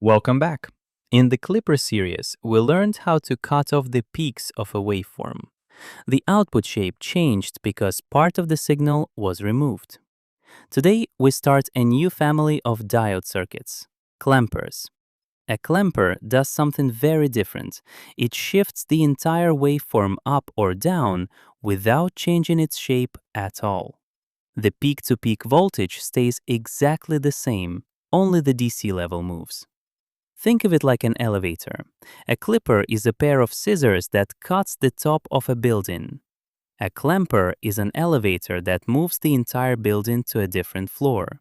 Welcome back. In the Clipper series, we learned how to cut off the peaks of a waveform. The output shape changed because part of the signal was removed. Today, we start a new family of diode circuits, clampers. A clamper does something very different. It shifts the entire waveform up or down without changing its shape at all. The peak-to-peak voltage stays exactly the same, only the DC level moves. Think of it like an elevator. A clipper is a pair of scissors that cuts the top of a building. A clamper is an elevator that moves the entire building to a different floor.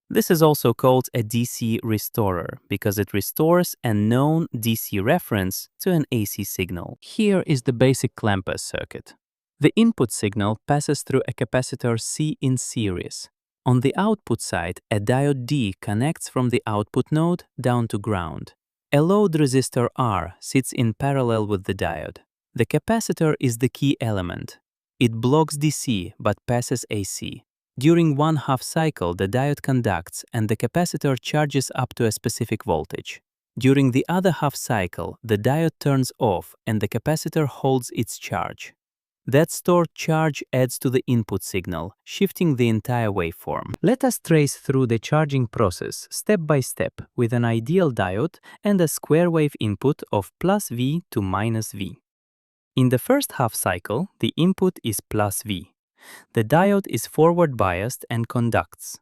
This is also called a DC restorer because it restores a known DC reference to an AC signal. Here is the basic clamper circuit. The input signal passes through a capacitor C in series. On the output side, a diode D connects from the output node down to ground. A load resistor R sits in parallel with the diode. The capacitor is the key element. It blocks DC but passes AC. During one half cycle, the diode conducts and the capacitor charges up to a specific voltage. During the other half cycle, the diode turns off and the capacitor holds its charge. That stored charge adds to the input signal, shifting the entire waveform. Let us trace through the charging process step by step with an ideal diode and a square wave input of +V to -V. In the first half cycle, the input is +V. The diode is forward biased and conducts.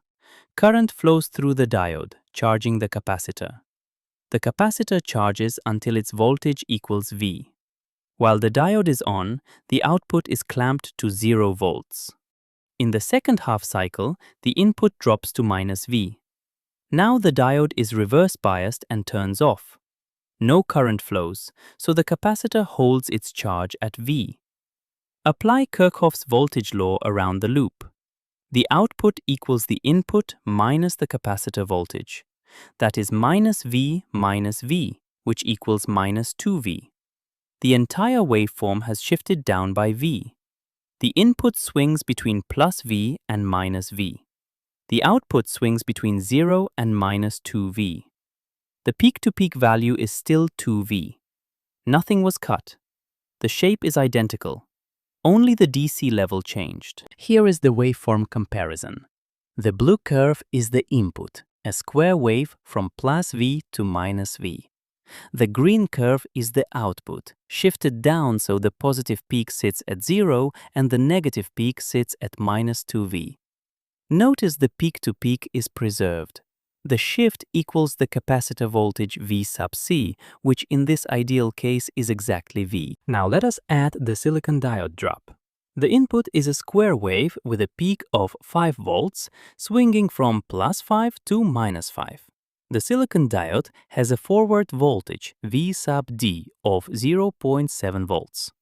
Current flows through the diode, charging the capacitor. The capacitor charges until its voltage equals V. While the diode is on, the output is clamped to 0 volts. In the second half cycle, the input drops to -V. Now the diode is reverse biased and turns off. No current flows, so the capacitor holds its charge at V. Apply Kirchhoff's voltage law around the loop. The output equals the input minus the capacitor voltage. That is -V minus V, which equals -2V. The entire waveform has shifted down by V. The input swings between +V and -V. The output swings between 0 and -2V. The peak-to-peak value is still 2V. Nothing was cut. The shape is identical. Only the DC level changed. Here is the waveform comparison. The blue curve is the input, a square wave from +V to -V. The green curve is the output, shifted down so the positive peak sits at 0 and the negative peak sits at -2V. Notice the peak-to-peak is preserved. The shift equals the capacitor voltage V sub C, which in this ideal case is exactly V. Now let us add the silicon diode drop. The input is a square wave with a peak of 5 volts, swinging from +5 to -5. The silicon diode has a forward voltage V sub D of 0.7 volts.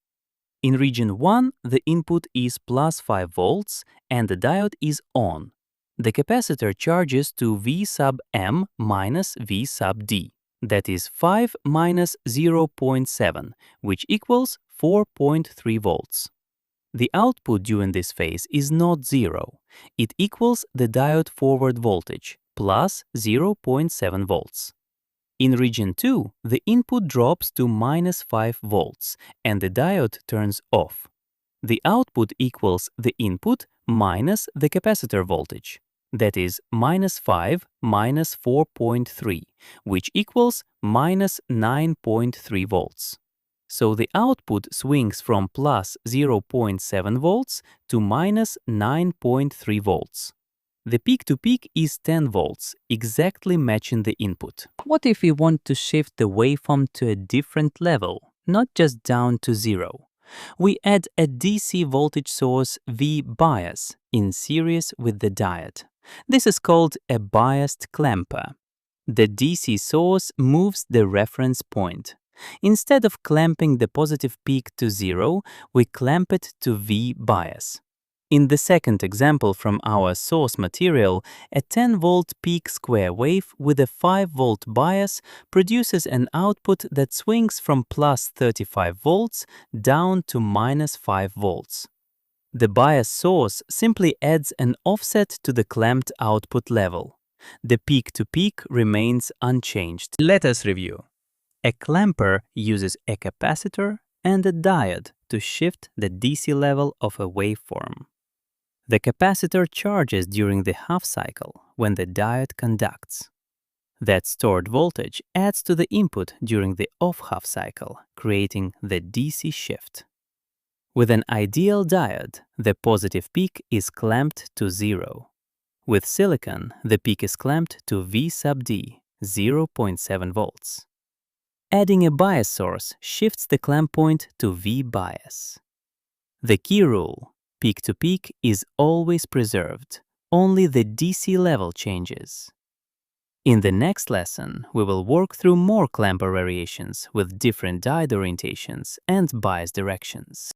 In region 1, the input is +5 volts and the diode is on. The capacitor charges to V sub M minus V sub D. That is 5 minus 0.7, which equals 4.3 volts. The output during this phase is not 0. It equals the diode forward voltage, plus 0.7 volts. In region 2, the input drops to -5 volts and the diode turns off. The output equals the input minus the capacitor voltage. That is -5 minus 4.3, which equals -9.3 volts. So the output swings from plus 0.7 volts to -9.3 volts. The peak-to-peak is 10 volts, exactly matching the input. What if we want to shift the waveform to a different level, not just down to 0? We add a DC voltage source V bias in series with the diode. This is called a biased clamper. The DC source moves the reference point. Instead of clamping the positive peak to 0, we clamp it to V bias. In the second example from our source material, a 10-volt peak square wave with a 5-volt bias produces an output that swings from plus 35 volts down to -5 volts. The bias source simply adds an offset to the clamped output level. The peak-to-peak remains unchanged. Let us review. A clamper uses a capacitor and a diode to shift the DC level of a waveform. The capacitor charges during the half cycle when the diode conducts. That stored voltage adds to the input during the off half cycle, creating the DC shift. With an ideal diode, the positive peak is clamped to 0. With silicon, the peak is clamped to V sub D, 0.7 volts. Adding a bias source shifts the clamp point to V bias. The key rule: peak to peak is always preserved, only the DC level changes. In the next lesson, we will work through more clamper variations with different diode orientations and bias directions.